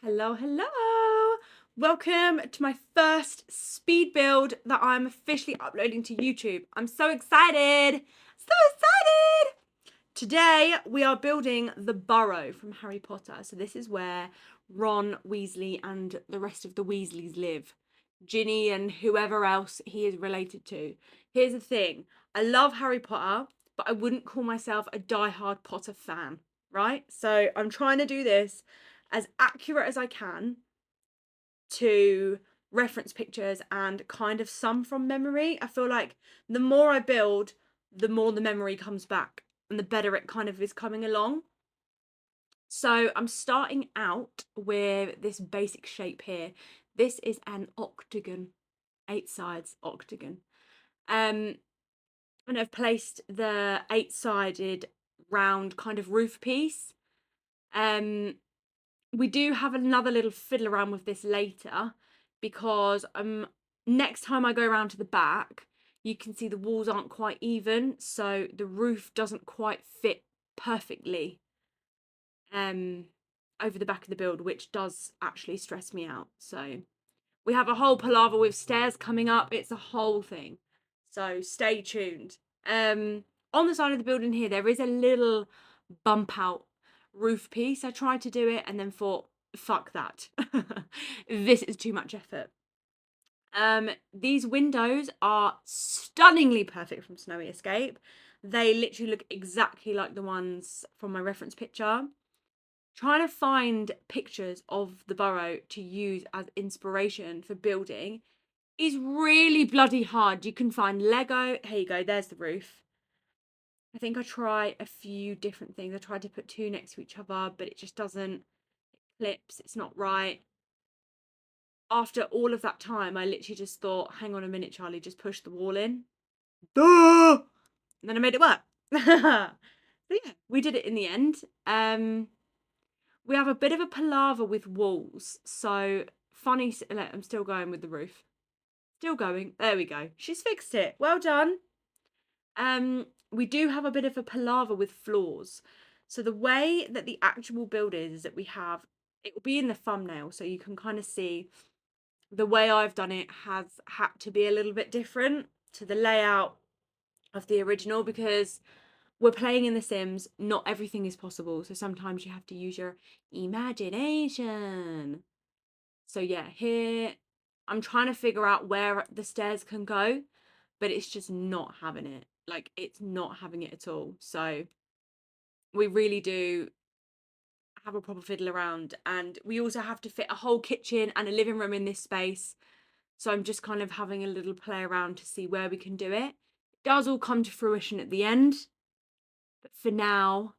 Hello, hello. Welcome to my first speed build that I'm officially uploading to YouTube. I'm so excited. So excited. Today we are building the Burrow from Harry Potter. So this is where Ron Weasley and the rest of the Weasleys live. Ginny and whoever else he is related to. Here's the thing. I love Harry Potter, but I wouldn't call myself a die-hard Potter fan, right? So I'm trying to do this as accurate as I can to reference pictures and kind of some from memory. I feel like the more I build, the more the memory comes back and the better it kind of is coming along. So I'm starting out with this basic shape here. This is an octagon, 8 sides octagon. And I've placed the 8-sided round kind of roof piece. We do have another little fiddle around with this later because next time I go around to the back, you can see the walls aren't quite even, so the roof doesn't quite fit perfectly over the back of the build, which does actually stress me out. So we have a whole palaver with stairs coming up. It's a whole thing. So stay tuned. On the side of the building here, there is a little bump out roof piece. I tried to do it and then thought, fuck that. This is too much effort. These windows are stunningly perfect from Snowy Escape. They literally look exactly like the ones from my reference picture. Trying to find pictures of the Burrow to use as inspiration for building is really bloody hard. You can find Lego. Here you go, there's the roof. I think I try a few different things. I tried to put two next to each other, but it just doesn't. It clips, it's not right. After all of that time, I literally just thought, hang on a minute, Charlie, just push the wall in. Duh! And then I made it work. But yeah, we did it in the end. We have a bit of a palaver with walls. So funny, I'm still going with the roof. Still going. There we go. She's fixed it. Well done. We do have a bit of a palaver with floors. So the way that the actual build is that we have, it will be in the thumbnail, so you can kind of see the way I've done it has had to be a little bit different to the layout of the original because we're playing in The Sims. Not everything is possible. So sometimes you have to use your imagination. So yeah, here I'm trying to figure out where the stairs can go, but it's just not having it. Like, it's not having it at all. So we really do have a proper fiddle around, and we also have to fit a whole kitchen and a living room in this space. So I'm just kind of having a little play around to see where we can do it. It does all come to fruition at the end, but for now,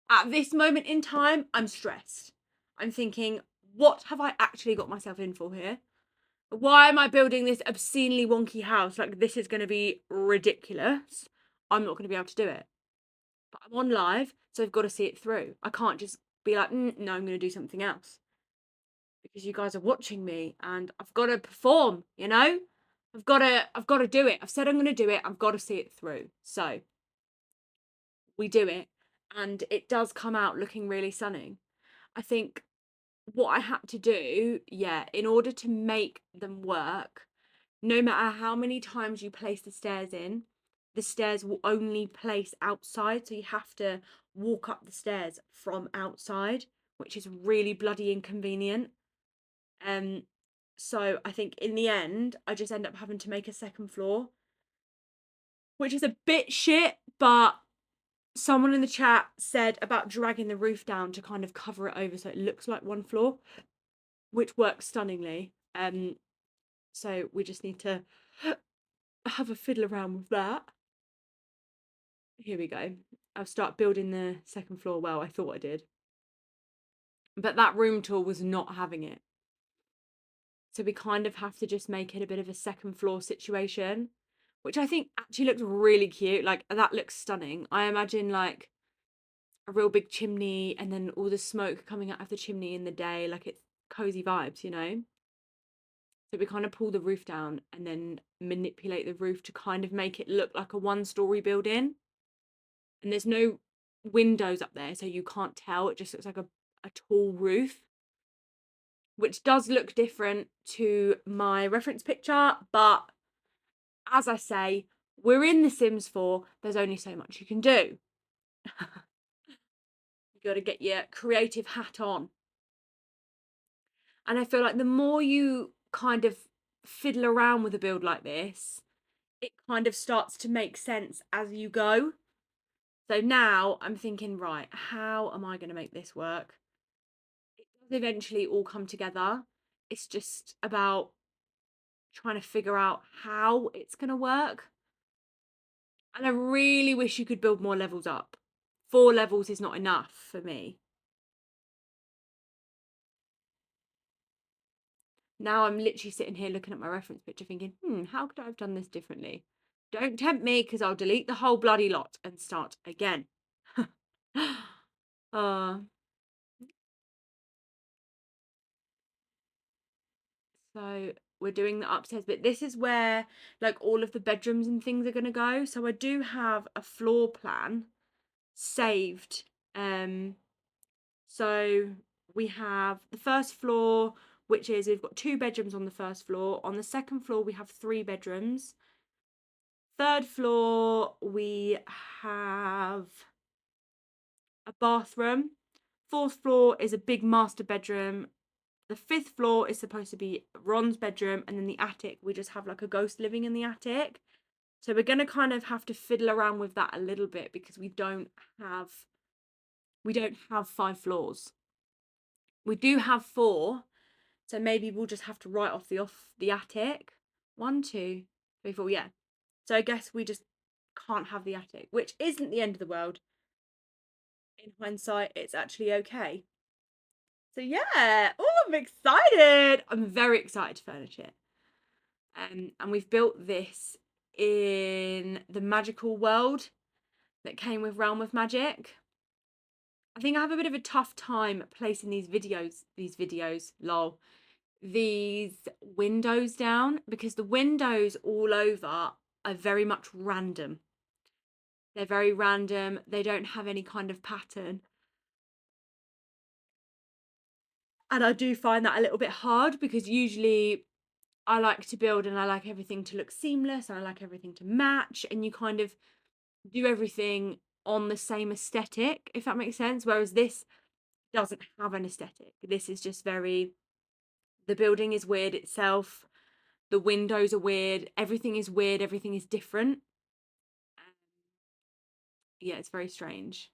at this moment in time, I'm stressed. I'm thinking, what have I actually got myself in for here? Why am I building this obscenely wonky house? Like, this is going to be ridiculous. I'm not going to be able to do it. But I'm on live, so I've got to see it through. I can't just be like, no, I'm going to do something else. Because you guys are watching me and I've got to perform, you know? I've got to do it. I've said I'm going to do it. I've got to see it through. So we do it, and it does come out looking really stunning. I think what I had to do, yeah, in order to make them work, no matter how many times you place the stairs in, the stairs will only place outside. So you have to walk up the stairs from outside, which is really bloody inconvenient. So I think in the end, I just end up having to make a second floor, which is a bit shit, but someone in the chat said about dragging the roof down to kind of cover it over so it looks like one floor, which works stunningly. So we just need to have a fiddle around with that. Here we go. I'll start building the second floor. Well, I thought I did. But that room tool was not having it. So we kind of have to just make it a bit of a second floor situation, which I think actually looks really cute. Like, that looks stunning. I imagine like a real big chimney and then all the smoke coming out of the chimney in the day. Like, it's cozy vibes, you know? So we kind of pull the roof down and then manipulate the roof to kind of make it look like a one-story building. And there's no windows up there, so you can't tell. It just looks like a tall roof. which does look different to my reference picture, but as I say, we're in The Sims 4, there's only so much you can do. You got to get your creative hat on. And I feel like the more you kind of fiddle around with a build like this, it kind of starts to make sense as you go. So now I'm thinking, right, how am I going to make this work? It does eventually all come together. It's just about trying to figure out how it's going to work. And I really wish you could build more levels up. 4 levels is not enough for me. Now I'm literally sitting here looking at my reference picture thinking, how could I have done this differently? Don't tempt me, because I'll delete the whole bloody lot and start again. uh, so we're doing the upstairs bit. This is where like all of the bedrooms and things are going to go. So I do have a floor plan saved. So we have the first floor, which is we've got 2 bedrooms on the first floor. On the second floor, we have 3 bedrooms. Third floor, we have a bathroom. Fourth floor is a big master bedroom. The 5th floor is supposed to be Ron's bedroom, and then the attic, we just have like a ghost living in the attic. So we're going to kind of have to fiddle around with that a little bit because we don't have 5 floors. We do have 4, so maybe we'll just have to write off the attic. 1, 2, 3, 4, yeah. So I guess we just can't have the attic, which isn't the end of the world. In hindsight, it's actually okay. So yeah, I'm excited. I'm very excited to furnish it. And we've built this in the magical world that came with Realm of Magic. I think I have a bit of a tough time placing these windows down, because the windows all over are very much random. They're very random. They don't have any kind of pattern. And I do find that a little bit hard, because usually I like to build and I like everything to look seamless and I like everything to match, and you kind of do everything on the same aesthetic, if that makes sense. Whereas this doesn't have an aesthetic. This is just the building is weird itself. The windows are weird. Everything is weird. Everything is different. Yeah, it's very strange.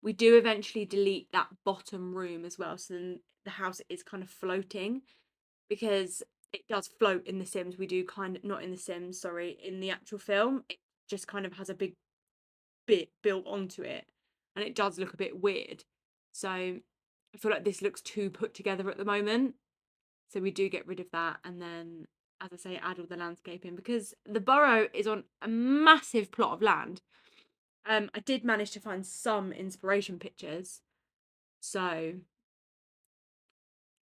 We do eventually delete that bottom room as well. So then the house is kind of floating, because it does float in The Sims. We do kind of, not in The Sims, sorry, in the actual film, it just kind of has a big bit built onto it, and it does look a bit weird. So I feel like this looks too put together at the moment. So we do get rid of that, and then, as I say, add all the landscaping, because the Burrow is on a massive plot of land. I did manage to find some inspiration pictures. So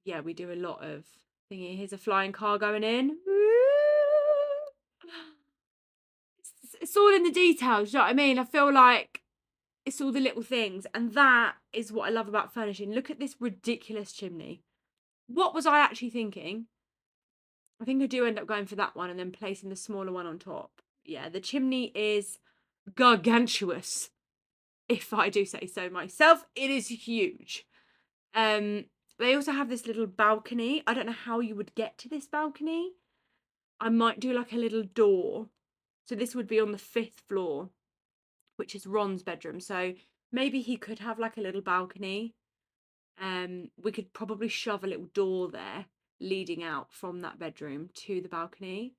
yeah, we do a lot of thingy. Here's a flying car going in. It's all in the details, you know what I mean? I feel like it's all the little things, and that is what I love about furnishing. Look at this ridiculous chimney. What was I actually thinking? I think I do end up going for that one and then placing the smaller one on top. Yeah, the chimney is gargantuous, if I do say so myself. It is huge. They also have this little balcony. I don't know how you would get to this balcony. I might do like a little door. So this would be on the 5th floor, which is Ron's bedroom. So maybe he could have like a little balcony. We could probably shove a little door there leading out from that bedroom to the balcony.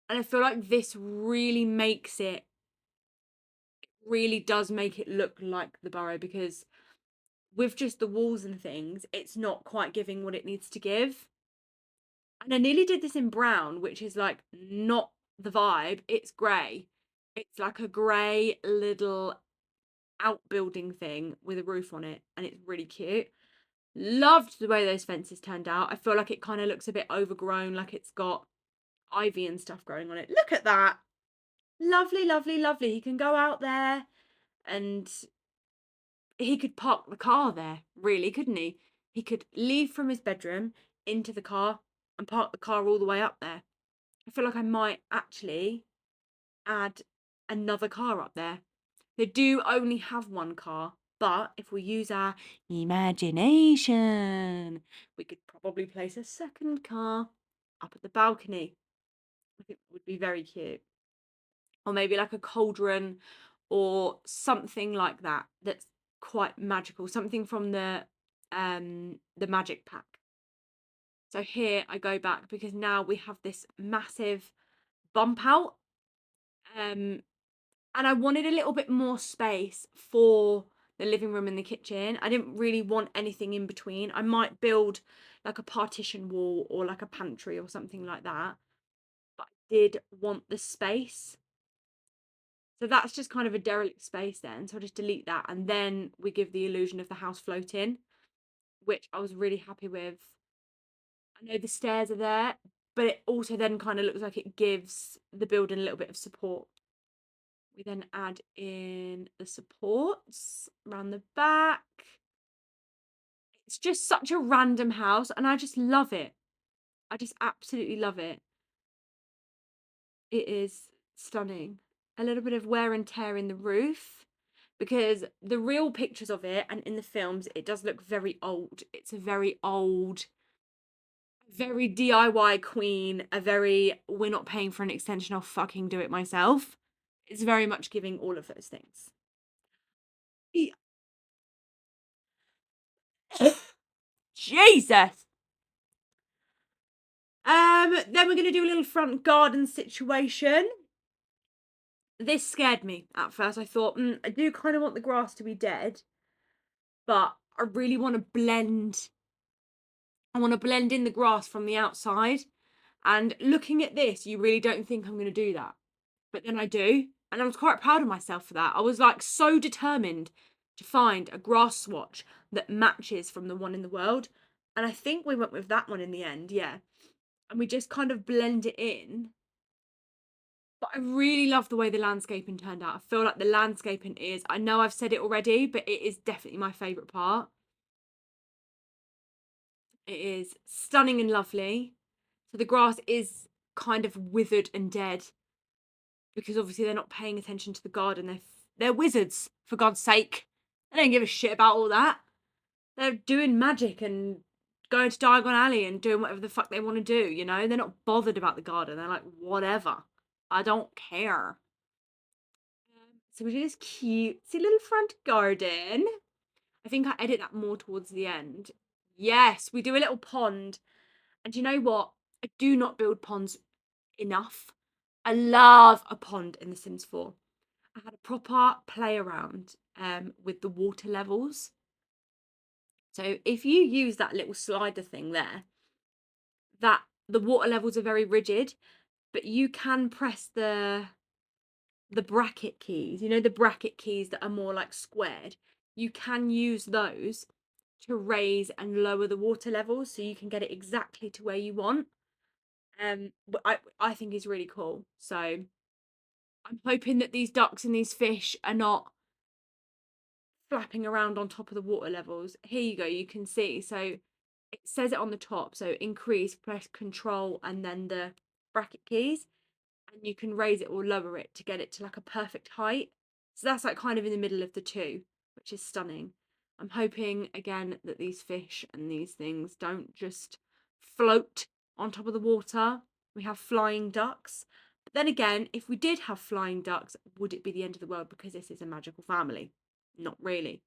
And I feel like this really does make it look like the Burrow, because with just the walls and things, it's not quite giving what it needs to give. And I nearly did this in brown, which is like not the vibe. It's grey. It's like a grey little outbuilding thing with a roof on it, and it's really cute. Loved the way those fences turned out. I feel like it kind of looks a bit overgrown, like it's got ivy and stuff growing on it. Look at that. Lovely, lovely, lovely. He can go out there and he could park the car there, really, couldn't he? he could leave from his bedroom into the car and park the car all the way up there. I feel like I might actually add another car up there. They do only have one car, but if we use our imagination, we could probably place a second car up at the balcony. I think it would be very cute. Or maybe like a cauldron or something like that that's quite magical, something from the magic pack. So here I go back because now we have this massive bump out. And I wanted a little bit more space for the living room and the kitchen. I didn't really want anything in between. I might build like a partition wall or like a pantry or something like that. But I did want the space. So that's just kind of a derelict space then. So I'll just delete that. And then we give the illusion of the house floating, which I was really happy with. I know the stairs are there, but it also then kind of looks like it gives the building a little bit of support. We then add in the supports around the back. It's just such a random house and I just love it. I just absolutely love it. It is stunning. A little bit of wear and tear in the roof because the real pictures of it and in the films, it does look very old. It's a very old, very DIY queen, we're not paying for an extension, I'll fucking do it myself. It's very much giving all of those things. Yeah. Jesus. Then we're gonna do a little front garden situation. This scared me at first. I thought, I do kind of want the grass to be dead, but I really want to blend. I want to blend in the grass from the outside. And looking at this, you really don't think I'm going to do that. But then I do. And I was quite proud of myself for that. I was like so determined to find a grass swatch that matches from the one in the world. And I think we went with that one in the end, yeah. And we just kind of blend it in. But I really love the way the landscaping turned out. I feel like the landscaping is, I know I've said it already, but it is definitely my favourite part. It is stunning and lovely. So the grass is kind of withered and dead because obviously they're not paying attention to the garden. They're wizards, for God's sake. They don't give a shit about all that. They're doing magic and going to Diagon Alley and doing whatever the fuck they want to do, you know? They're not bothered about the garden. They're like, whatever. I don't care. So we do this cutesy little front garden. I think I edit that more towards the end. Yes, we do a little pond. And you know what? I do not build ponds enough. I love a pond in The Sims 4. I had a proper play around with the water levels. So if you use that little slider thing there, that the water levels are very rigid, but you can press the bracket keys, you know, the bracket keys that are more like squared. You can use those to raise and lower the water levels so you can get it exactly to where you want. But I think is really cool. So I'm hoping that these ducks and these fish are not flapping around on top of the water levels. Here you go, you can see. So it says it on the top. So increase, press control and then the bracket keys. And you can raise it or lower it to get it to like a perfect height. So that's like kind of in the middle of the two, which is stunning. I'm hoping again that these fish and these things don't just float on top of the water. We have flying ducks. But then again, if we did have flying ducks, would it be the end of the world because this is a magical family? Not really.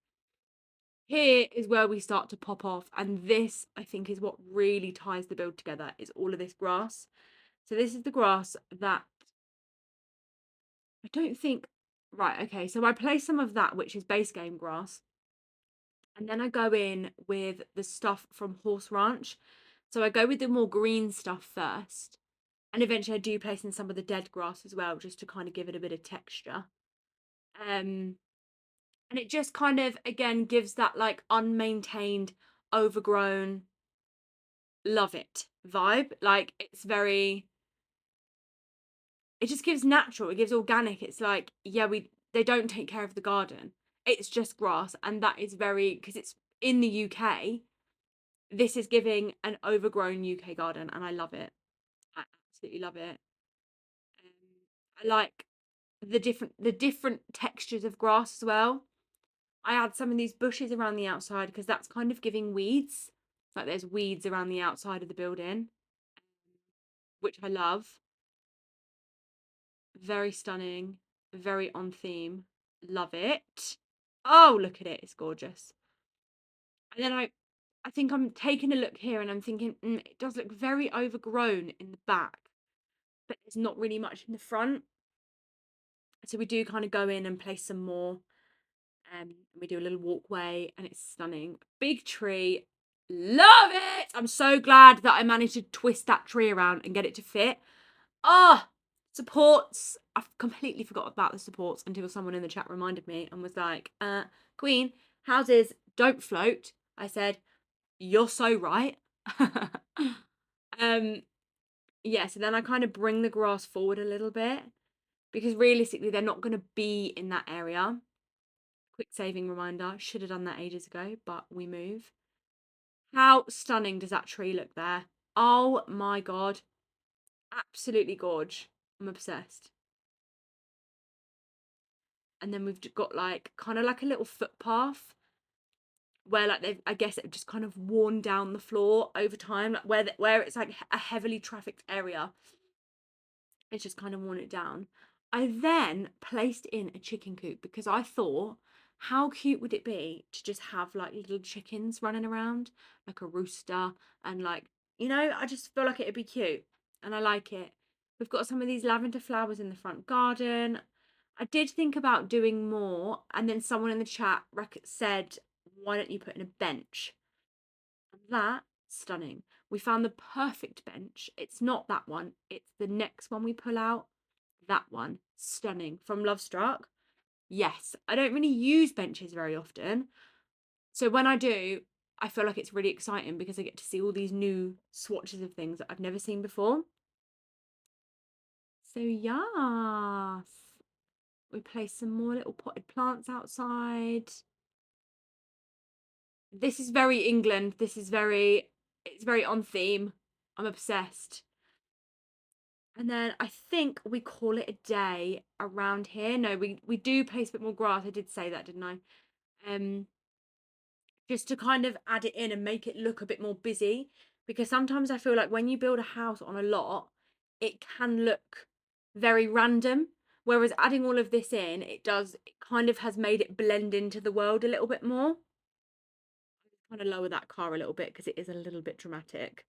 Here is where we start to pop off. And this, I think, is what really ties the build together, is all of this grass. So this is the grass that I don't think... Right, okay. So I place some of that, which is base game grass. And then I go in with the stuff from Horse Ranch. So I go with the more green stuff first. And eventually I do place in some of the dead grass as well, just to kind of give it a bit of texture. And it just kind of, again, gives that like unmaintained, overgrown, love it vibe. Like it's very... It just gives natural, it gives organic. It's like, yeah, they don't take care of the garden. It's just grass. And that is very... Because it's in the UK... This is giving an overgrown UK garden, and I love it. I absolutely love it. I like the different textures of grass as well. I add some of these bushes around the outside because that's kind of giving weeds. Like there's weeds around the outside of the building, which I love. Very stunning, very on theme. Love it. Oh, look at it. It's gorgeous. And then I think I'm taking a look here and I'm thinking, it does look very overgrown in the back, but there's not really much in the front. So we do kind of go in and place some more. We do a little walkway and it's stunning. Big tree. Love it. I'm so glad that I managed to twist that tree around and get it to fit. Ah, supports. I've completely forgot about the supports until someone in the chat reminded me and was like, Queen, houses don't float. I said, you're so right. Yeah, so then I kind of bring the grass forward a little bit because realistically they're not going to be in that area. Quick saving reminder, should have done that ages ago, but we move. How stunning does that tree look there? Oh my God. Absolutely gorge. I'm obsessed. And then we've got like kind of like a little footpath where like they've, I guess, it just kind of worn down the floor over time, like where it's like a heavily trafficked area. It's just kind of worn it down. I then placed in a chicken coop because I thought, how cute would it be to just have like little chickens running around, like a rooster, and like, I just feel like it'd be cute and I like it. We've got some of these lavender flowers in the front garden. I did think about doing more, and then someone in the chat said, why don't you put in a bench? And that, stunning. We found the perfect bench. It's not that one, it's the next one we pull out. That one, stunning. From Love Struck. Yes, I don't really use benches very often. So when I do, I feel like it's really exciting because I get to see all these new swatches of things that I've never seen before. So yes, we place some more little potted plants outside. This is very England. It's very on theme. I'm obsessed. And then I think we call it a day around here. No, we do place a bit more grass. I did say that, didn't I? Just to kind of add it in and make it look a bit more busy. Because sometimes I feel like when you build a house on a lot, it can look very random. Whereas adding all of this in, it kind of has made it blend into the world a little bit more. Kind of lower that car a little bit because it is a little bit dramatic.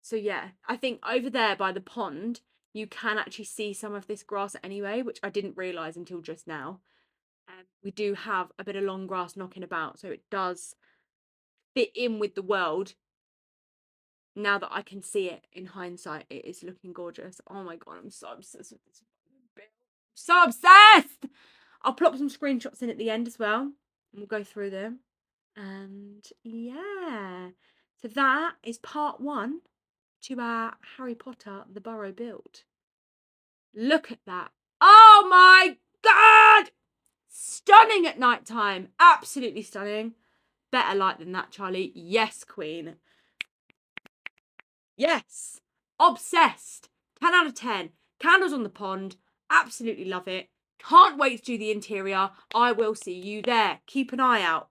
So yeah, I think over there by the pond, you can actually see some of this grass anyway, which I didn't realise until just now. We do have a bit of long grass knocking about, so it does fit in with the world. Now that I can see it in hindsight, it is looking gorgeous. Oh my God, I'm so obsessed with this build. So obsessed! I'll plop some screenshots in at the end as well, and we'll go through them. And yeah, so that is part 1 to our Harry Potter the Burrow build. Look at that. Oh my God! Stunning at night time. Absolutely stunning. Better light than that, Charlie. Yes, Queen. Yes. Obsessed. 10 out of 10. Candles on the pond. Absolutely love it. Can't wait to do the interior. I will see you there. Keep an eye out.